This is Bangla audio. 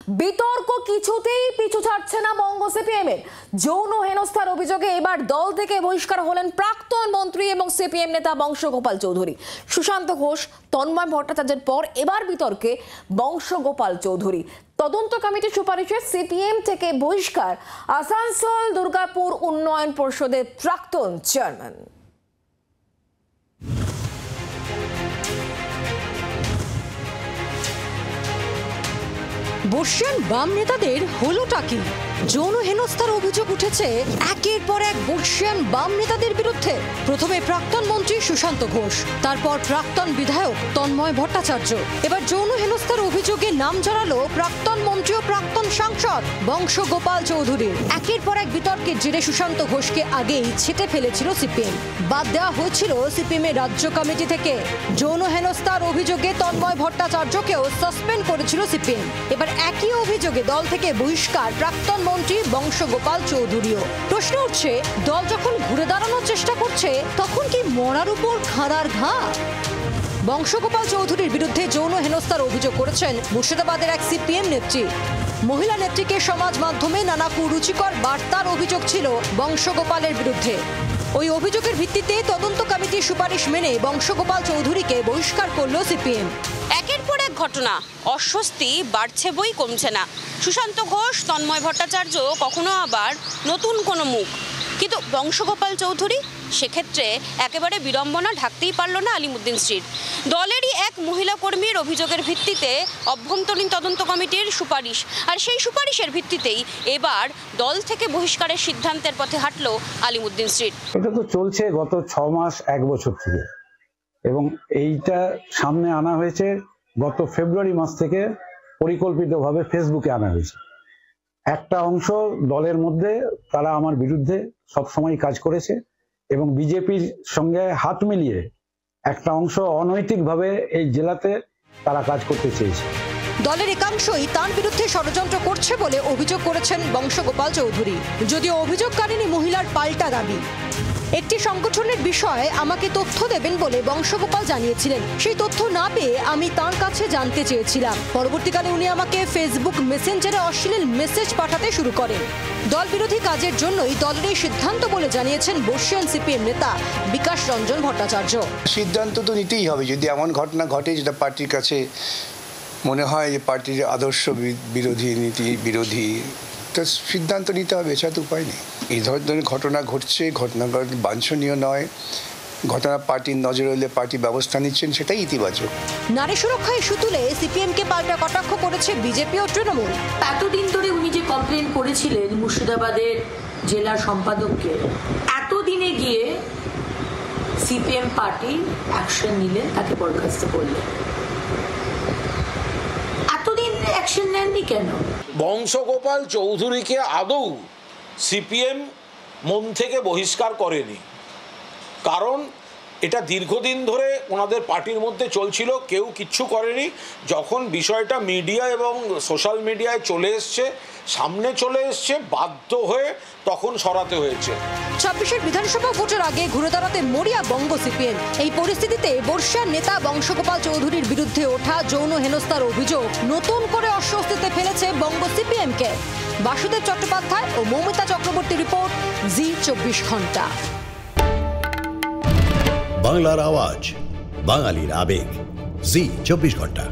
বিতর্ক কিছুতেই পিছু ছাড়ছে না বঙ্গ সিপিএম এর। যৌন হেনস্থার অভিযোগে এবার দল থেকে বহিষ্কার হলেন প্রাক্তন মন্ত্রী এবং সিপিএম নেতা বংশগোপাল চৌধুরী। সুশান্ত ঘোষ, তন্ময় ভট্টাচার্যের পর এবার বিতর্কে বংশগোপাল চৌধুরী। তদন্ত কমিটির সুপারিশে সিপিএম থেকে বহিষ্কার আসানসোল দুর্গাপুর উন্নয়ন পরিষদের প্রাক্তন চেয়ারম্যান। বর্ষিয়ান বাম নেতাদের হলোটা কি? যৌন হেনস্থার অভিযোগ উঠেছে একের পর এক বর্ষিয়ান বাম নেতাদের বিরুদ্ধে। প্রথমে প্রাক্তন মন্ত্রী সুশান্ত ঘোষ, তারপর প্রাক্তন বিধায়ক তন্ময় ভট্টাচার্য। এবার যৌন হেনস্থার অভিযোগে নাম জড়ালো প্রাক্তন মন্ত্রী ও প্রাক্তন সাংসদ বংশগোপাল চৌধুরীর। একের পর এক বিতর্কের জেরে সুশান্ত ঘোষকে আগেই ছেঁটে ফেলেছিল সিপিএম। বাদ দেওয়া হয়েছিল সিপিএম এর রাজ্য কমিটি থেকে। যৌন হেনস্থার অভিযোগে তন্ময় ভট্টাচার্যকেও সাসপেন্ড করেছিল সিপিএম। এবার একই অভিযোগে দল থেকে বহিষ্কার প্রাক্তন মন্ত্রী বংশগোপাল চৌধুরীও। প্রশ্ন উঠছে, দল যখন ঘুরে দাঁড়ানোর চেষ্টা করছে তখন কি মরার উপর খাঁড়ার ঘা? বংশগোপাল চৌধুরীর বিরুদ্ধে যৌন হেনস্থার অভিযোগ করেছেন মুর্শিদাবাদের এক সিপিএম নেত্রী। মহিলা নেত্রীকে সমাজ মাধ্যমে নানা কুরুচিকর বার্তার অভিযোগ ছিল বংশগোপালের বিরুদ্ধে। ওই অভিযোগের ভিত্তিতে তদন্ত কমিটির সুপারিশ মেনে বংশগোপাল চৌধুরীকে বহিষ্কার করল সিপিএম। একের পর এক ঘটনা, অস্বস্তি বাড়ছে বই কমছে না। সুশান্ত ঘোষ, তন্ময় ভট্টাচার্য, কখনো আবার নতুন কোনো মুখ। কিন্তু বংশগোপাল চৌধুরী, সেক্ষেত্রে একেবারে বিড়ম্বনা ঢাকতেই পারল না আলিমুদ্দিন স্ট্রিট। দলেরই এক মহিলা কর্মীর অভিযোগের ভিত্তিতে অভ্যন্তরীণ তদন্ত কমিটির সুপারিশ, আর সেই সুপারিশের ভিত্তিতেই এবার দল থেকে বহিষ্কারের সিদ্ধান্তের পথে হাঁটল আলিমুদ্দিন স্ট্রিট। এটা তো চলছে গত 6 মাস 1 বছর থেকে, এবং এইটা সামনে আনা হয়েছে গত ফেব্রুয়ারি মাস থেকে। পরিকল্পিতভাবে ফেসবুকে আনা হয়েছে। একটা অংশ দলের মধ্যে তারা আমার বিরুদ্ধে সবসময় কাজ করেছে, এবং বিজেপির সঙ্গে হাত মিলিয়ে একটা অংশ অনৈতিকভাবে এই জেলাতে তারা কাজ করতে চেয়েছে। দলের একাংশই তার বিরুদ্ধে ষড়যন্ত্র করছে বলে অভিযোগ করেছেন বংশগোপাল চৌধুরী। যদিও অভিযোগকারিনী মহিলার পাল্টা দাবি। একটি সংগঠনের বিষয়ে আমাকে তথ্য দেবেন বলে বংশগোপাল জানিয়েছিলেন। সেই তথ্য না পেয়ে আমি তার কাছে জানতে চেয়েছিলাম। পরবর্তীকালে উনি আমাকে ফেসবুক মেসেঞ্জারে অশ্লীল মেসেজ পাঠাতে শুরু করেন। দল বিরোধী কাজের জন্যই দলের এই সিদ্ধান্ত বলে জানিয়েছেন বর্ষিয়ান সিপিএম নেতা বিকাশ রঞ্জন ভট্টাচার্য। সিদ্ধান্ত তো নিতেই হবে যদি এমন ঘটনা ঘটে যেটা পার্টির কাছে মনে হয় যে পার্টির আদর্শ বিরোধী, নীতি বিরোধী, তো সিদ্ধান্ত নিতে হবে, এছাড়া তো উপায় নেই। এই ধরনের ঘটনা ঘটছে, ঘটনা বাঞ্ছনীয় নয়। ঘটনা পার্টির নজরে এলে পার্টি ব্যবস্থা নিচ্ছেন, সেটাই ইতিবাচক। নারী সুরক্ষা ইস্যু তুলে সিপিএমকে পাল্টা কটাক্ষ করেছে বিজেপি ও তৃণমূল। এতদিন ধরে উনি যে কমপ্লেন করেছিলেন মুর্শিদাবাদের জেলা সম্পাদককে, এতদিনে গিয়ে সিপিএম পার্টি অ্যাকশন নিলেন, তাকে বরখাস্ত করলেন। এতদিন অ্যাকশন নেননি কেন? বংশগোপাল চৌধুরীকে আদৌ সিপিএম মন থেকে বহিষ্কার করেনি, কারণ এটা দীর্ঘদিন ধরে ওনাদের পার্টির মধ্যে চলছিল, কেউ কিচ্ছু করেনি। যখন বিষয়টা মিডিয়া এবং সোশ্যাল মিডিয়ায় চলে এসছে, সামনে চলে এসছে, বাধ্য হয়ে তখন সরাতে হয়েছে। 26-এর বিধানসভা ভোটের আগে ঘুরে দাঁড়াতে মরিয়া বঙ্গ সিপিএম। এই পরিস্থিতিতে বর্ষিয়ান নেতা বংশগোপাল চৌধুরীর বিরুদ্ধে ওঠা যৌন হেনস্থার অভিযোগ নতুন করে অস্বস্তিতে ফেলেছে বঙ্গ সিপিএমকে। বাসুদেব চট্টোপাধ্যায় ও মৌমিতা চক্রবর্তী রিপোর্ট, জি 24 ঘন্টা। বাংলার আওয়াজ, বাঙালির আবেগ, জি 24 ঘন্টা।